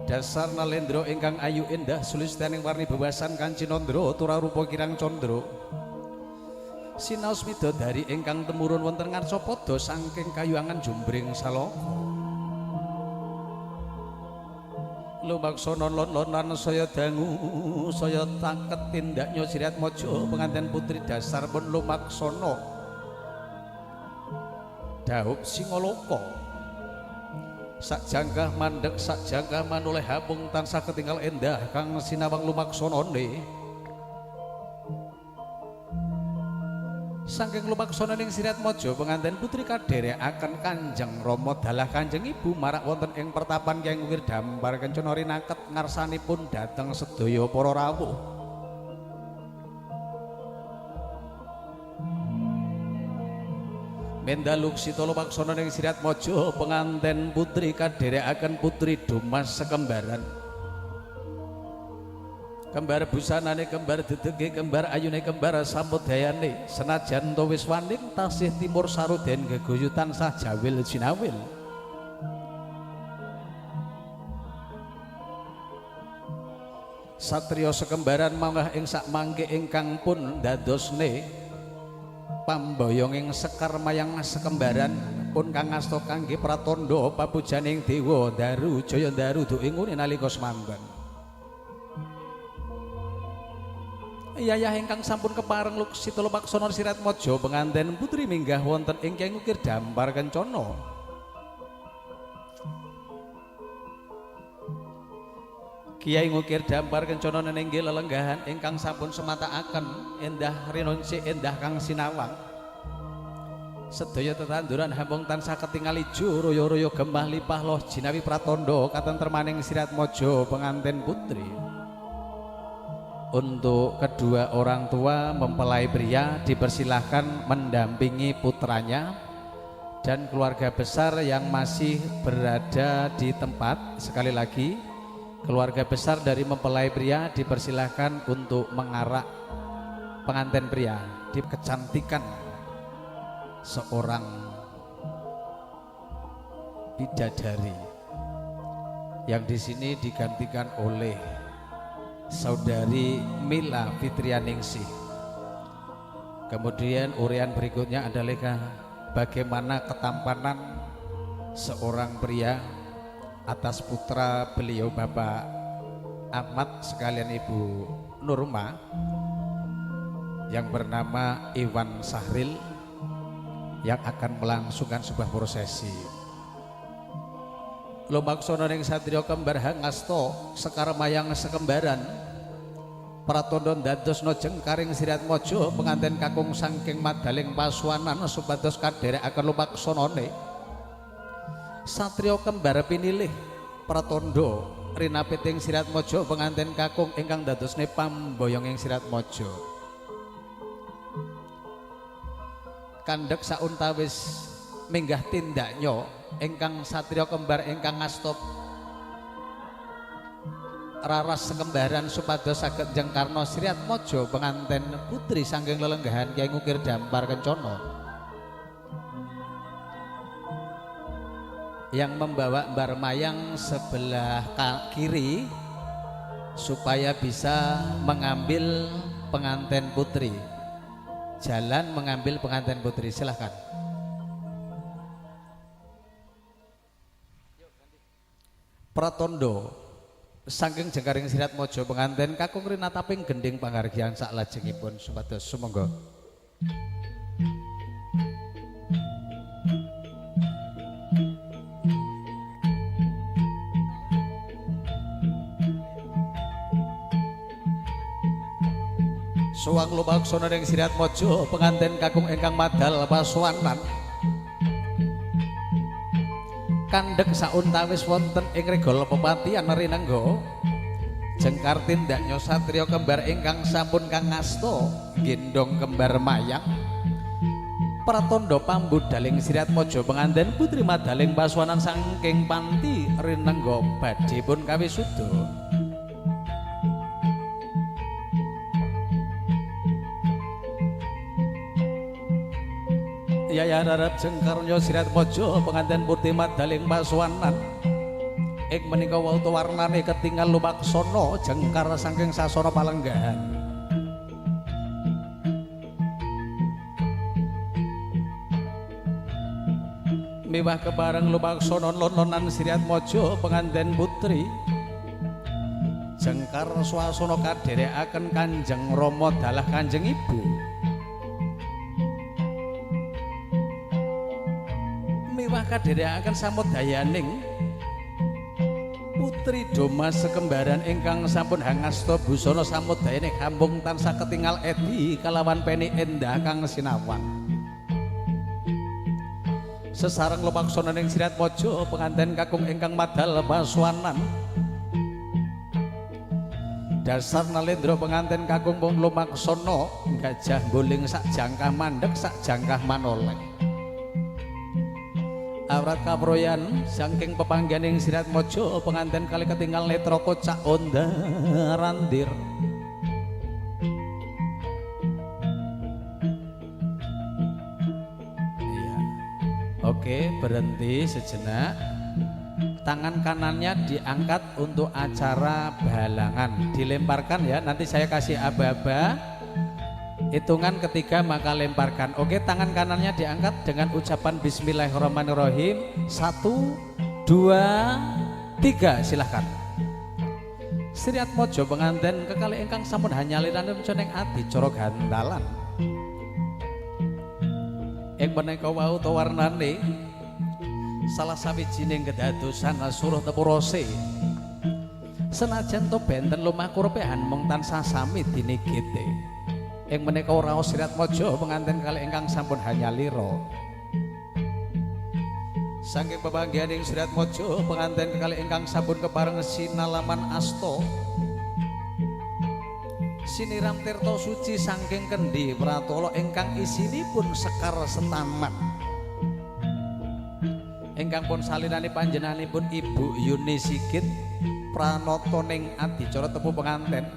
Dasar nalendra ingkang ayu endah sulistaning warni bebasan Kancinandra tura rupa kirang condro sinaos widodari ingkang temurun wonten ngarcapada saking kayuangan jumbring salaka lumaksana lon-lonan saya dangu saya taket tindaknya Siratmaja penganten putri dasar pun lumaksana dhaup Singaloka sakjangkah mandheg sakjangkah manoleh hapung tansah ketinggal endah kang sinawang lumaksanane saking lumaksananing Siratmaja penganten putri kadherekaken Kanjeng Rama dalah Kanjeng Ibu marak wonten ing pertapan Kyai Ngukir Dampar Kencana rinaket ngarsanipun dhateng sedaya para rawuh Mendalu sita lumaksana ning Siratmaja penganten putri kadherekaken putri Dumas sekembaran kembar busanane kembar dedege kembar ayune kembar sampodayane senajan to wis waning tasih timur saruden geguyutan sah jawil jinawil satriya sekembaran manggah ing sak mangke ingkang pun dadosne pamboyonging sekar mayang sekembaran pun kang asta kangge pratandha papujaning dewa Daru Jaya Daru duingune nalika semanten Yayah ingkang sampun kepareng luksita lumaksana Siratmaja penganten putri minggah wonten ing Kyai Ngukir Dampar Kencana Kyai Ngukir Dampar Kencana nenenggih lelenggahan ingkang sampun sematakaken endah rinonce endah kang sinawang sedaya tetanduran hambung tansah ketingal ijo royo-royo gembah lipah loh jinawi pratandha katentremaning Siratmaja penganten putri untuk kedua orang tua mempelai pria dipersilahkan mendampingi putranya dan keluarga besar yang masih berada di tempat sekali lagi keluarga besar dari mempelai pria dipersilahkan untuk mengarak pengantin pria di kecantikan seorang bidadari yang di sini digantikan oleh saudari Mila Fitrianingsih. Kemudian urian berikutnya adalah bagaimana ketampanan seorang pria atas putra beliau Bapak Ahmad sekalian Ibu Nurma yang bernama Iwan Sahril yang akan melangsungkan sebuah prosesi lumaksana ning satriya kembar hangasta sekar mayang sekembaran pratandha ndadosna jengkaring Siratmaja penganten kakung saking madaling pasuwanan supados kadherekaken lumaksanane satriya kembar pinilih pratandha rinapiting Siratmaja penganten kakung ingkang dadosne pamboyong ing Siratmaja kandhek sauntawis minggah tindaknya ingkang satriya kembar ingkang ngasta raras sekembaran supados saged jengkarna Siratmaja penganten putri saking lelenggahan Kyai Ngukir Dampar Kencana yang membawa Mbar Mayang sebelah kiri supaya bisa mengambil pengantin putri jalan mengambil pengantin putri silahkan pratandha saking jengkaring Siratmaja pengantin kakung rinataping gending panghargyan saklajengipun supados sumangga suwang lumaksana ning Siratmaja pengantin kakung ingkang madal pasuwanan kandhek sauntawis wonten ing regala pepatihan rinengga jengkar tindaknya satriya kembar ingkang sampun kang ngasta gendong kembar mayang pratandha pambudaling Siratmaja pengantin putri madaling pasuwanan saking panti rinengga badhe pun kawisuda Yayan Arab jengkarnya Siratmaja pengantin putri madaling pasuwanan ing menika wau warnane ketingal lumaksana jengkar saking sasana palenggahan. Miwah kebareng lumaksana lononan Sriatmaja penganten putri jengkar swasana kadherekaken Kanjeng Rama dalah Kanjeng Ibu. Miwah kadherekaken samodayaning Putri Doma sekembaran ingkang sampun hangasta busana samodayane kampung tansah ketingal edi kalawan peni endah kang sinawan. Sesareng lumaksana ning Sriatmaja penganten kakung ingkang madal paswanan. Dasar nalendra penganten kakung pun lumaksana gajah boling sak jangkah mandhek sak jangkah manoleh. Awrat kaproyan saking pepanggihaning Sriatmaja penganten kali ketinggal netra kocak ondarandir. Iya. Oke, berhenti sejenak. Tangan kanannya diangkat untuk acara balangan, dilemparkan ya. Nanti saya kasih aba-aba. Hitungan ketiga maka lemparkan. Oke, tangan kanannya diangkat dengan ucapan Bismillahirrahmanirrahim. 1, 2, 3, silahkan. Sriatmaja penganten kekalih ingkang sampun hanyaliranipun ing adicara gandalan. Ing menika wau warnane salah sawijining kedadosan suruh tepurose. Senajan to benten lumakurepe mung tansah sami dinigete. Ing menika raos Sriatmaja penganten kalih ingkang sampun hanyalira. Saking pepanggihaning Sriatmaja penganten kalih ingkang sampun kepareng sinalaman asta. Siniram tirta suci saking kendi pratala ingkang isinipun sekar setaman. Ingkang pun salinani panjenenganipun Ibu Yuni Sigit pranata ning adicara tepu penganten.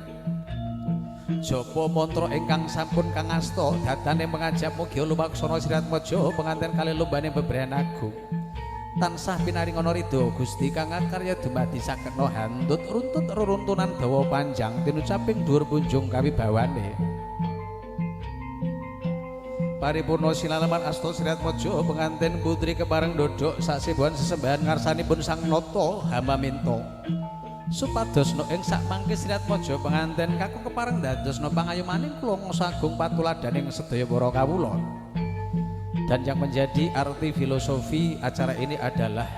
Japa mantra ingkang sampun kangasta dadane mengajak mugi lumaksana Sriatmaja penganten kalih lombane bebrayan agung. Tansah pinaringana ridho Gusti kang karya dumadi sakena handut runtut reruntunan dawa panjang tinucaping dhuwur punjung kawibawane. Paripurna sinaleman asta Sriatmaja penganten putri kepareng ndodhok sasembahan sesembahan ngarsanipun Sang Nata Hamaminta. Supados ing sak mangke Sriatmaja penganten kakung kepareng dadosna pangayumaning kula sagung patuladaning sedaya para kawula. Dan yang menjadi arti filosofi acara ini adalah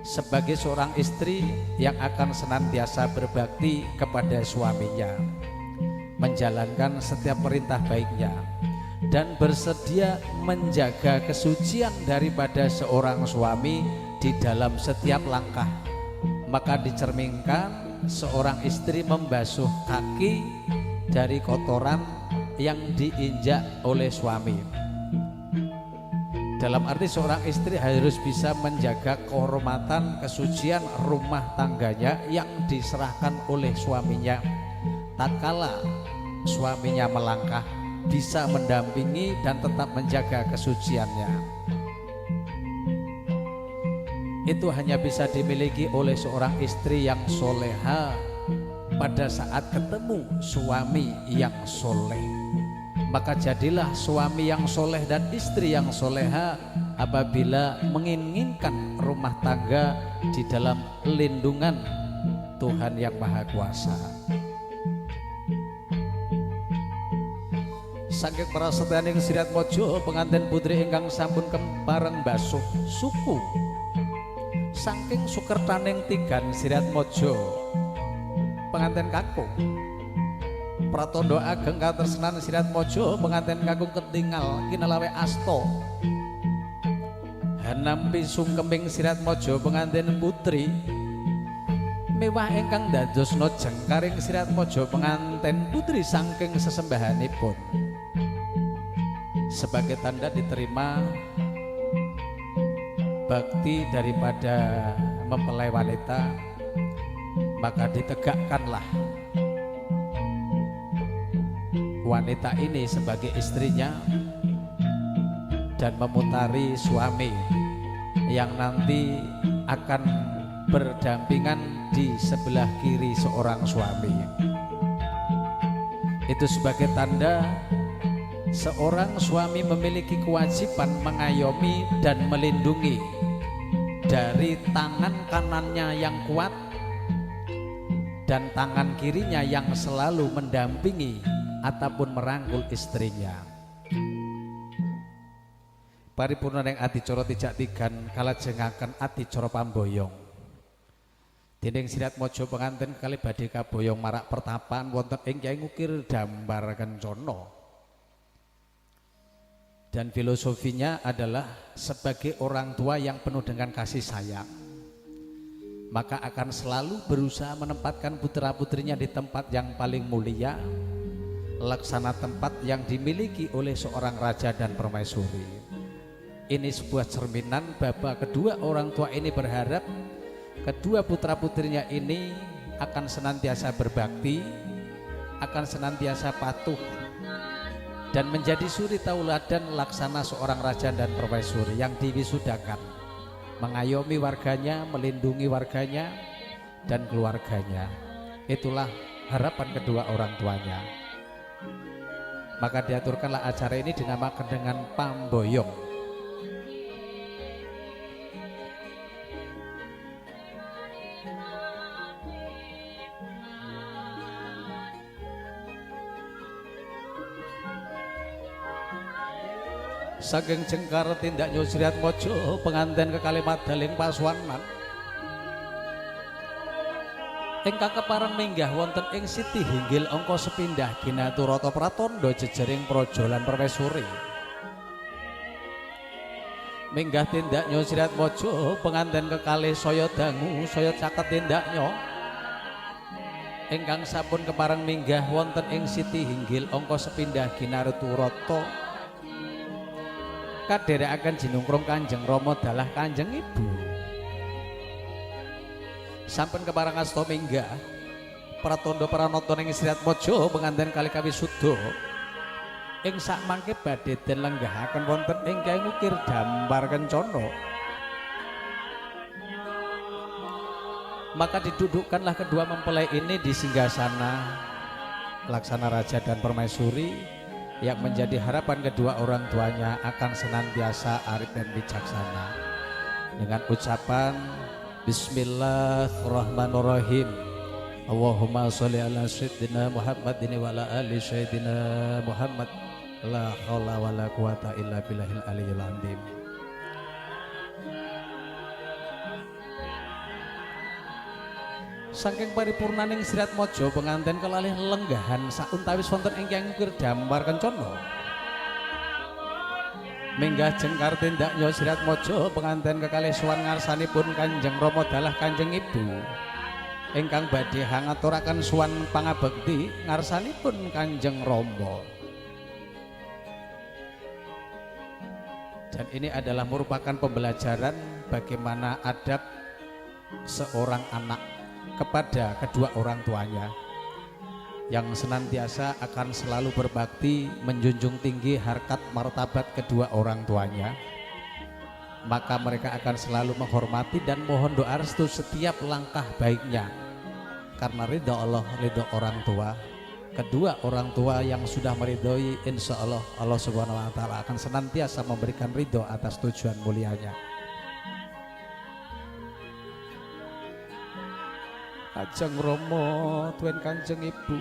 sebagai seorang istri yang akan senantiasa berbakti kepada suaminya, menjalankan setiap perintah baiknya dan bersedia menjaga kesucian daripada seorang suami di dalam setiap langkah. Maka dicerminkan seorang istri membasuh kaki dari kotoran yang diinjak oleh suami. Dalam arti seorang istri harus bisa menjaga kehormatan kesucian rumah tangganya yang diserahkan oleh suaminya. Tatkala suaminya melangkah, bisa mendampingi dan tetap menjaga kesuciannya. Itu hanya bisa dimiliki oleh seorang istri yang soleha pada saat ketemu suami yang soleh. Maka jadilah suami yang soleh dan istri yang soleha apabila menginginkan rumah tangga di dalam lindungan Tuhan yang Maha Kuasa. Saking prasetyaning Sriatmaja penganten putri ingkang sampun kepareng basuh suku. Saking sukertaning tigan Sriatmaja penganten kakung pratandha ageng katresnan Sriatmaja penganten kakung ketingal kinalawe asta. Hanampi sungkeming Sriatmaja penganten putri mewah ingkang dadosna jengkaring Sriatmaja penganten putri saking sesembahanipun. Sebagai tanda diterima bakti daripada mempelai wanita, maka ditegakkanlah wanita ini sebagai istrinya dan memutari suami yang nanti akan berdampingan di sebelah kiri seorang suami. Itu sebagai tanda seorang suami memiliki kewajiban mengayomi dan melindungi dari tangan kanannya yang kuat dan tangan kirinya yang selalu mendampingi ataupun merangkul istrinya. Paripurna ing adicara tijak tigan kalajengaken adicara pamboyong. Dening Sirat Mojo pengantin kali badhe kaboyong marak pertapaan wonten ing Kyai Ngukir Dambar Kencana. Dan filosofinya adalah sebagai orang tua yang penuh dengan kasih sayang, maka akan selalu berusaha menempatkan putra-putrinya di tempat yang paling mulia, laksana tempat yang dimiliki oleh seorang raja dan permaisuri. Ini sebuah cerminan bahwa kedua orang tua ini berharap kedua putra-putrinya ini akan senantiasa berbakti, akan senantiasa patuh, dan menjadi suri tauladan laksana seorang raja dan permaisuri yang diwisudakan, mengayomi warganya, melindungi warganya dan keluarganya. Itulah harapan kedua orang tuanya. Maka diaturkanlah acara ini dinamakan dengan pamboyong. Saking Jengkar tindak Sirat Mojo pengantin kekalih Madaling Pasuwanan ingkang kepareng minggah wonten ing Siti Hinggil angka sepindah ginaturata pratandha jejering praja lan permaisuri. Minggah tindak Sirat Mojo pengantin kekalih saya dangu saya caket tindaknya ingkang sampun kepareng minggah wonten ing Siti Hinggil angka sepindah ginaturata kadherekaken jinungkrung Kanjeng Rama dalah Kanjeng Ibu. Sampun kepareng asta minggah pratandha pranata ing Sirat Mojo pengantin kalih kawisuda ing sak mangke badhe den lenggahaken wonten ing Kyai Ngukir Dambar Kencana. Maka didudukkanlah kedua mempelai ini di singgasana laksana raja dan permaisuri yang menjadi harapan kedua orang tuanya akan senantiasa arif dan bijaksana. Dengan ucapan Bismillahirrahmanirrahim, Allahumma sholli ala sayyidina Muhammadin wa ala ali sayyidina Muhammad, la haula wa la quwata illa billahil aliyyil azim. Saking paripurnaning Sirat Mojo pengantin kelalih lenggahan sauntawis wonten ing Kyai Ngukir Dambar Kencana. Minggah Jengkar tindak Sirat Mojo pengantin kekalih sowan ngarsanipun Kanjeng Rama dalah Kanjeng Ibu ingkang badhe ngaturaken sowan pangabekti ngarsanipun Kanjeng Rama. Dan ini adalah merupakan pembelajaran bagaimana adab seorang anak kepada kedua orang tuanya yang senantiasa akan selalu berbakti, menjunjung tinggi harkat martabat kedua orang tuanya. Maka mereka akan selalu menghormati dan mohon doa restu setiap langkah baiknya, karena ridha Allah, ridha orang tua. Kedua orang tua yang sudah meridhoi, insya Allah Allah Subhanahu wa Ta'ala akan senantiasa memberikan ridho atas tujuan mulianya. Kanjeng Rama tuwin Kanjeng Ibu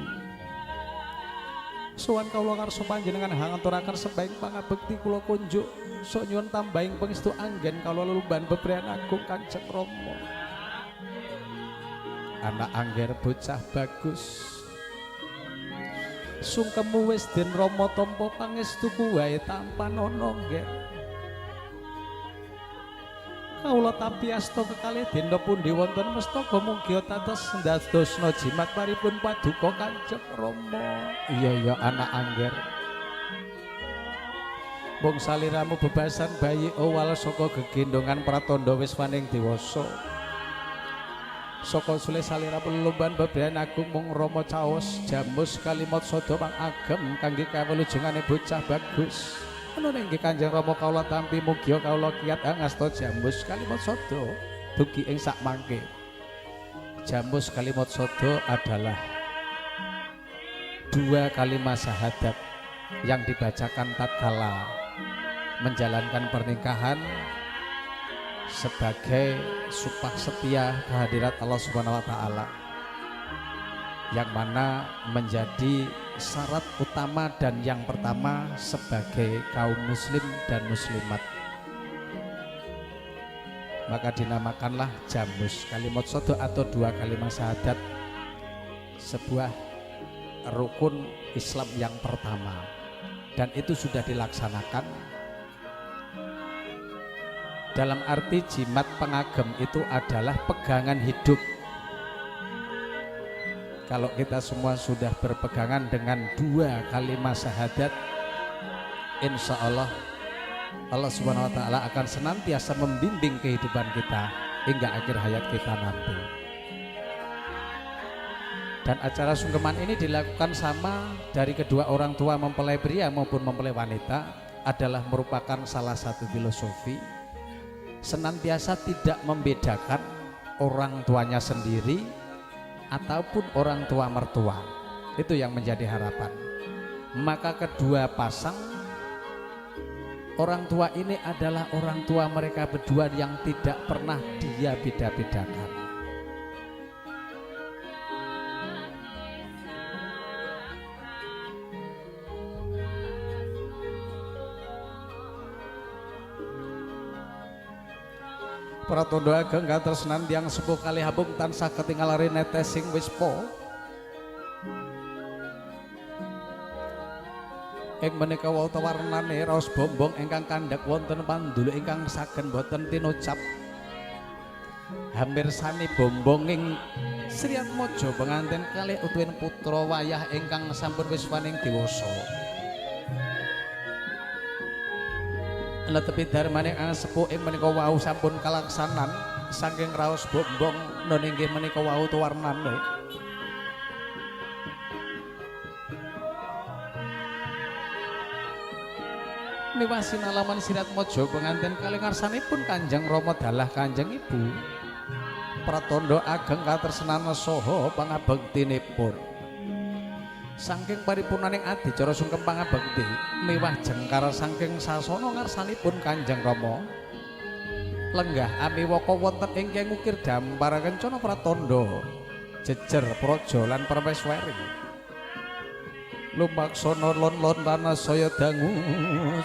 sowan kawula ngarsa panjenengan ngaturaken sembaing pangabekti kula kunjuk sok nyuwun tambahing pangestu anggen kawula lelumban bebrayan agung Kanjeng Rama. Anak angger bocah bagus sungkemu wis den Rama tampa pangestuku wae tampan ana ngger. Kawula tampi asta kekalih dina pundi wonten mestaka mugi tatos ndadosna jimat paripun paduka Kanjeng Rama. Iya anak angger. Mung saliramu bebasan bayi owal saka gegendongan pratandha wis waning dewasa. Saka sule saliramu lelumban bebrayan agung mung Rama caos jamus kalimat sada pang agem kangge kawelujengane bocah bagus. Ana inggih Kanjeng Rama kawula tampi mugi kawula kiyat angasta jambus kalimat sada dugi ing sak mangke. Jamus kalimat sodo adalah dua kalimat syahadat yang dibacakan tatkala menjalankan pernikahan sebagai sumpah setia kehadirat Allah Subhanahu wa taala, yang mana menjadi syarat utama dan yang pertama sebagai kaum muslim dan muslimat. Maka dinamakanlah jamus kalimat sodo atau dua kalimat syahadat, sebuah rukun Islam yang pertama, dan itu sudah dilaksanakan. Dalam arti jimat pengagem itu adalah pegangan hidup. Kalau kita semua sudah berpegangan dengan dua kalimat syahadat, insya Allah Allah Subhanahu wa taala akan senantiasa membimbing kehidupan kita hingga akhir hayat kita nanti. Dan acara sungkeman ini dilakukan sama dari kedua orang tua mempelai pria maupun mempelai wanita, adalah merupakan salah satu filosofi senantiasa tidak membedakan orang tuanya sendiri ataupun orang tua mertua. Itu yang menjadi harapan. Maka kedua pasang orang tua ini adalah orang tua mereka berdua yang tidak pernah dia beda-bedakan. Para tondo ageng katresnan tiyang sepuh kali habung tansah ketinggal netes sing wispo. Ing menika wau warnane raos bombong ingkang kandhak wonten pandulu ingkang saken boten tinucap. Hampir sani bombonging Sri Atmaja pengantin kalih utuwin putra wayah ingkang sampun wiswaning dewasa. Netepi darmane ang sepuh ing menika wau sampun kalaksanan saking raos bombong nun inggih menika wau tuwarnane. Miwah sinalaman Sri Atmaja pengantin kalih ngarsanipun Kanjeng Rama dalah Kanjeng Ibu. Pratandha ageng katresnan saha pangabektinipun. Saking paripurnaning adicara sungkem pangabekti miwah jengkar saking sasana ngarsanipun Kanjeng Rama lenggah amiwaka wonten ingkang ngukir dampar kencana pratandha jejer praja lan permeswari lumaksana lon-lon lan saya dangu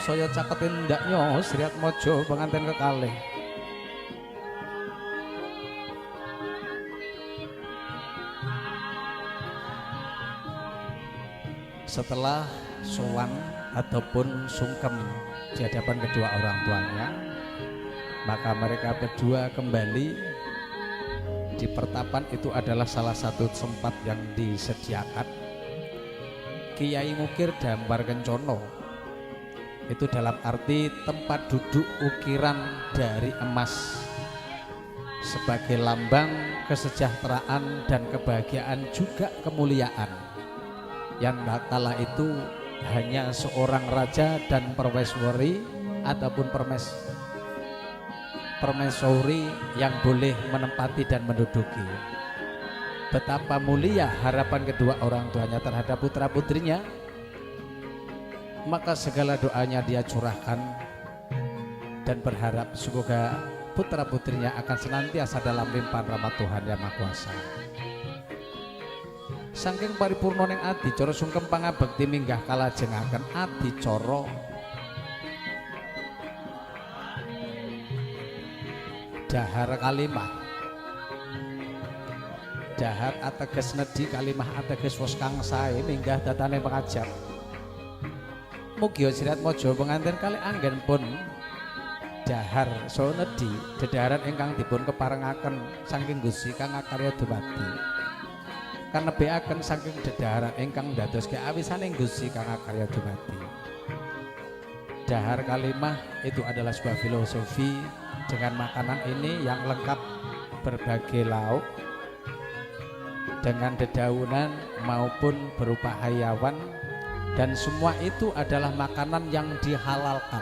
saya caket indaknya Sri Atmaja pengantin kekalih. Setelah sowan ataupun sungkem di hadapan kedua orang tuanya, maka mereka berdua kembali di pertapan. Itu adalah salah satu tempat yang disediakan Kiai Ngukir Dampar Kencono. Itu dalam arti tempat duduk ukiran dari emas sebagai lambang kesejahteraan dan kebahagiaan, juga kemuliaan, yang kala itu hanya seorang raja dan permaisuri ataupun permaisuri yang boleh menempati dan menduduki. Betapa mulia harapan kedua orang tuanya terhadap putra putrinya, maka segala doanya dia curahkan dan berharap semoga putra putrinya akan senantiasa dalam limpahan rahmat Tuhan Yang Maha Kuasa. Saking paripurnaning adicara sungkem pangabekti minggah kalajengaken adicara dahar kalimah. Dahar ateges nedhi, kalimah ateges wos kang sae minggah datane pengajap. Mugi Sri Atmaja pengantin kalih anggenipun dahar saha nedhi dedhaharan ingkang dipun keparengaken saking Gusti Kang Akarya Dumadi. Kanebeaken saking dedhaharan ingkang ndadoske awisaning Gusti Kang Akarya Dumadi. Dahar kalimah itu adalah sebuah filosofi dengan makanan ini yang lengkap berbagai lauk dengan dedaunan maupun berupa hayawan, dan semua itu adalah makanan yang dihalalkan.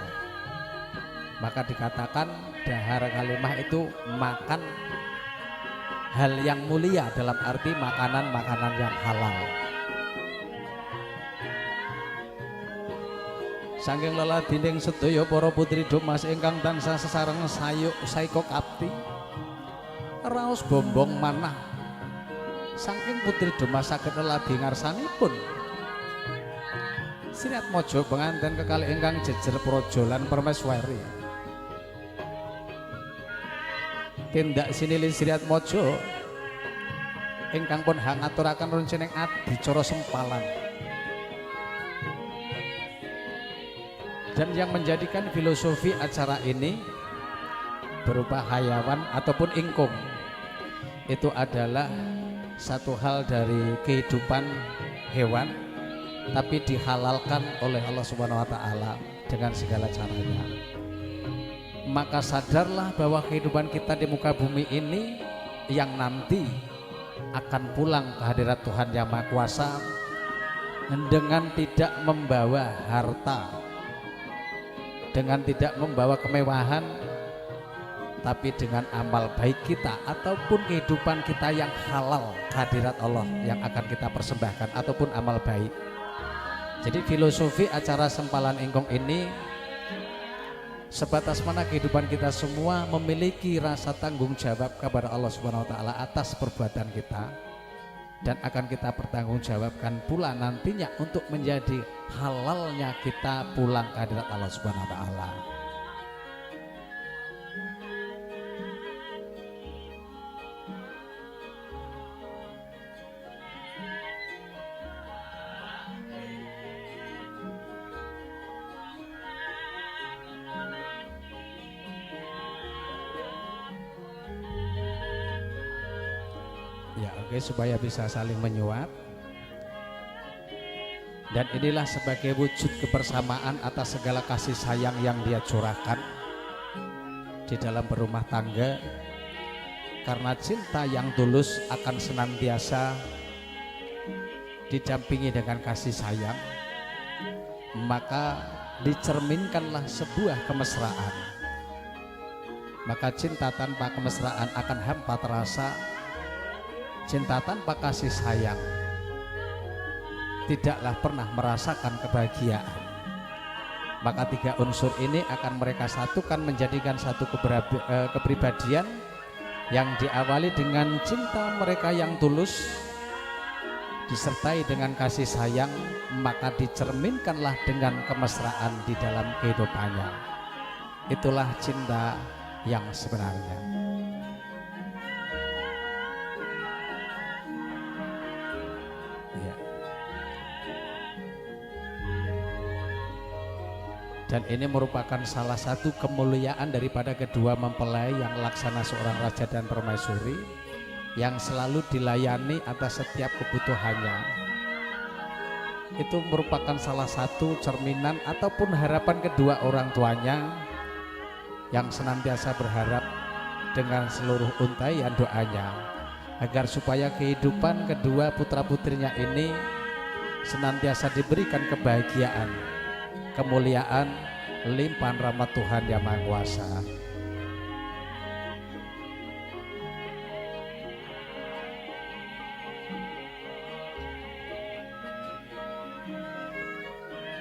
Maka dikatakan dahar kalimah itu makan hal yang mulia dalam arti makanan-makanan yang halal. Saking leladining sedaya para putri Domas ingkang tansah sesareng sayuk saiko kapti raos bombong manah saking putri Domas saged leladi ngarsanipun Sriatmaja penganten kekalih ingkang jejer praja lan permaiswari. Tindak sinilih Sriatmaja ingkang pun ngaturaken roncening adicara sempalan. Dan yang menjadikan filosofi acara ini berupa hayawan ataupun ingkung itu adalah satu hal dari kehidupan hewan tapi dihalalkan oleh Allah Subhanahu wa taala dengan segala caranya. Maka sadarlah bahwa kehidupan kita di muka bumi ini yang nanti akan pulang ke hadirat Tuhan Yang Maha Kuasa dengan tidak membawa harta, dengan tidak membawa kemewahan, tapi dengan amal baik kita ataupun kehidupan kita yang halal kehadirat Allah yang akan kita persembahkan ataupun amal baik. Jadi filosofi acara sempalan ingkung ini sebatas mana kehidupan kita semua memiliki rasa tanggung jawab kepada Allah Subhanahu wa taala atas perbuatan kita dan akan kita pertanggungjawabkan pula nantinya untuk menjadi halalnya kita pulang ke hadirat Allah Subhanahu wa taala. Ya, oke, supaya bisa saling menyuap. Dan inilah sebagai wujud kebersamaan atas segala kasih sayang yang dia curahkan di dalam berumah tangga. Karena cinta yang tulus akan senantiasa didampingi dengan kasih sayang, maka dicerminkanlah sebuah kemesraan. Maka cinta tanpa kemesraan akan hampa terasa. Cinta tanpa kasih sayang tidaklah pernah merasakan kebahagiaan. Maka tiga unsur ini akan mereka satukan menjadikan satu kepribadian yang diawali dengan cinta mereka yang tulus disertai dengan kasih sayang, maka dicerminkanlah dengan kemesraan di dalam kehidupannya. Itulah cinta yang sebenarnya. Dan ini merupakan salah satu kemuliaan daripada kedua mempelai yang laksana seorang raja dan permaisuri yang selalu dilayani atas setiap kebutuhannya. Itu merupakan salah satu cerminan ataupun harapan kedua orang tuanya yang senantiasa berharap dengan seluruh untaian doanya agar supaya kehidupan kedua putra putrinya ini senantiasa diberikan kebahagiaan, kemuliaan, limpahan rahmat Tuhan Yang Maha Kuasa.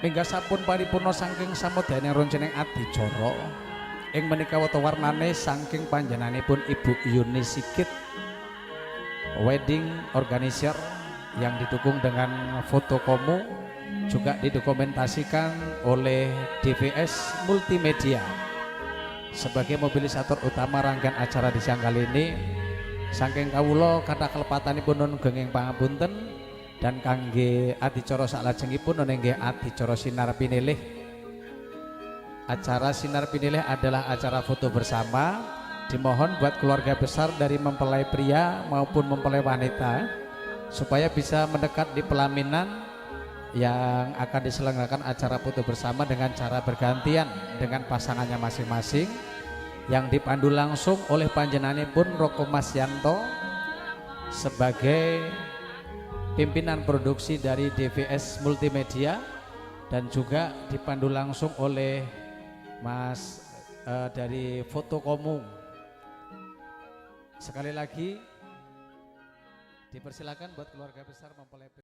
Mingga sampun paripurna saking samodyaning roncening adicara ing menika wata warnane saking panjenenganipun Ibu Yuni Sigit, wedding organizer yang didukung dengan fotokomu, juga didokumentasikan oleh DVS Multimedia sebagai mobilisator utama rangkaian acara di siang kali ini. Saking kawula kathah kelepatanipun nun genging pangapunten dan kangge adicara salajengipun nun inggih adicara sinar pinilih. Acara sinar pinilih adalah acara foto bersama. Dimohon buat keluarga besar dari mempelai pria maupun mempelai wanita supaya bisa mendekat di pelaminan yang akan diselenggarakan acara foto bersama dengan cara bergantian dengan pasangannya masing-masing yang dipandu langsung oleh panjenenganipun Roko Masyanto sebagai pimpinan produksi dari DVS Multimedia dan juga dipandu langsung oleh Mas dari Fotokomu. Sekali lagi Dipersilakan buat keluarga besar mempelai